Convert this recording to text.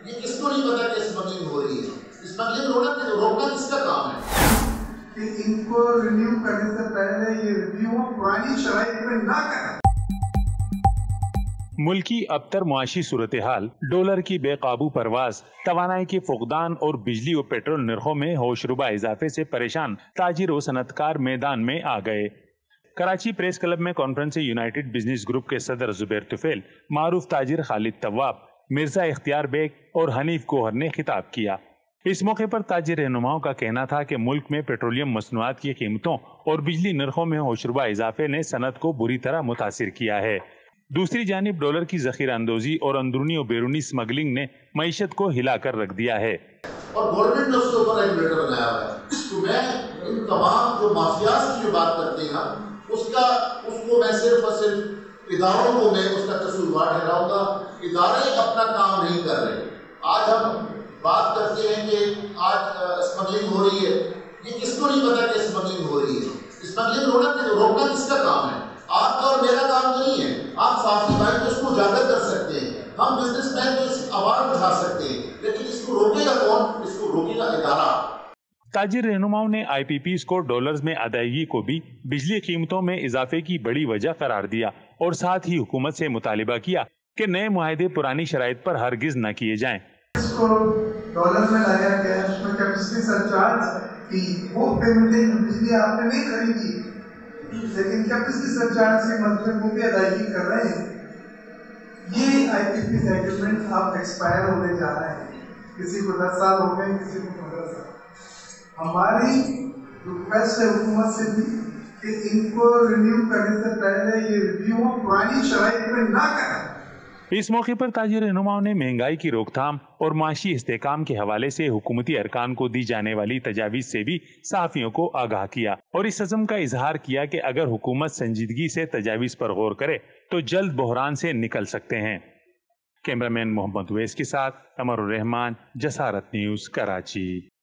یہ کس کو نہیں پتا کہ اسمگلنگ ہو رہی ہے؟ اسمگلنگ روکنا کس کا کام ہے؟ کہ ان کو رینیو کرنے سے پہلے یہ ریویو پرانی شرائط میں نہ کریں۔ ملکی ابتر معاشی صورتحال، ڈالر کی بے قابو پرواز، توانائی کے فقدان اور بجلی و پیٹرول نرخوں میں ہوشربا اضافے سے پریشان تاجر و صنعت کار میدان میں آ گئے۔ کراچی پریس کلب میں کانفرنس یونائیٹڈ بزنس گروپ کے صدر زبیر طفیل، معروف تاجر خالد طواب، مرزا اختیار بیگ اور حنیف گوہر نے خطاب کیا۔ اس موقع پر تاجر رہنماؤں کا کہنا تھا کہ ملک میں پیٹرولیم مصنوعات کی قیمتوں اور بجلی نرخوں میں ہوشربا اضافے نے صنعت کو بری طرح متاثر کیا ہے۔ دوسری جانب ڈالر کی ذخیرہ اندوزی اور اندرونی و بیرونی اسمگلنگ نے معیشت کو ہلا کر رکھ دیا ہے۔ اور گورنمنٹ نے اس کے اوپر ریگولیٹر بنایا ہوا ہے۔ تو میں ان تمام جو مافیاز کی جو بات کرتے ہیں اس کو میں صرف اور صرف اداروں کو میں اس کا قصوروار ٹھہراؤں گا۔ ادارے اپنا کام نہیں کر رہے۔ آج ہم بات کرتے ہیں کہ آج اسمگلنگ ہو رہی ہے، یہ کس کو نہیں پتا کہ اسمگلنگ ہو رہی ہے؟ اسمگلنگ روکنا کس کا کام ہے؟ آپ کا اور میرا کام نہیں ہے۔ آپ صحافی بھائی تو اس کو اجاگر کر سکتے ہیں، ہم بزنس مین تو اس آواز اٹھا سکتے ہیں، لیکن اس کو روکے گا کون؟ اس کو روکے گا ادارہ۔ تاجر رہنماؤں نے آئی پی پیز کو ڈالرز میں ادائیگی کو بھی بجلی قیمتوں میں اضافے کی بڑی وجہ قرار دیا اور ساتھ ہی حکومت سے مطالبہ کیا کہ نئے معاہدے پرانی شرائط پر ہرگز نہ کیے جائیں۔ اس کو ڈالر میں لایا گیا، اس میں کیپیسٹی سرچارج کی وہ پیمنٹیں بجلی آپ نے نہیں خریدی، لیکن کیپیسٹی سرچارج سے مطلب وہ بھی ادائیگی کر رہے ہیں۔ یہ آئی پی پی ایگریمنٹ اب ایکسپائر ہونے جا رہے ہیں، کسی کو 10 سال ہو گئے، کسی کو 15 سال۔ ہماری ریکویسٹ ہے حکومت سے بھی کہ ان کو رینیو کرنے سے پہلے یہ ریویو پرانی شرائط میں نہ کریں۔ اس موقع پر تاجر رہنماؤں نے مہنگائی کی روک تھام اور معاشی استحکام کے حوالے سے حکومتی ارکان کو دی جانے والی تجاویز سے بھی صحافیوں کو آگاہ کیا اور اس عزم کا اظہار کیا کہ اگر حکومت سنجیدگی سے تجاویز پر غور کرے تو جلد بحران سے نکل سکتے ہیں۔ کیمرامین محمد ویس کے ساتھ عمر الرحمان، جسارت نیوز، کراچی۔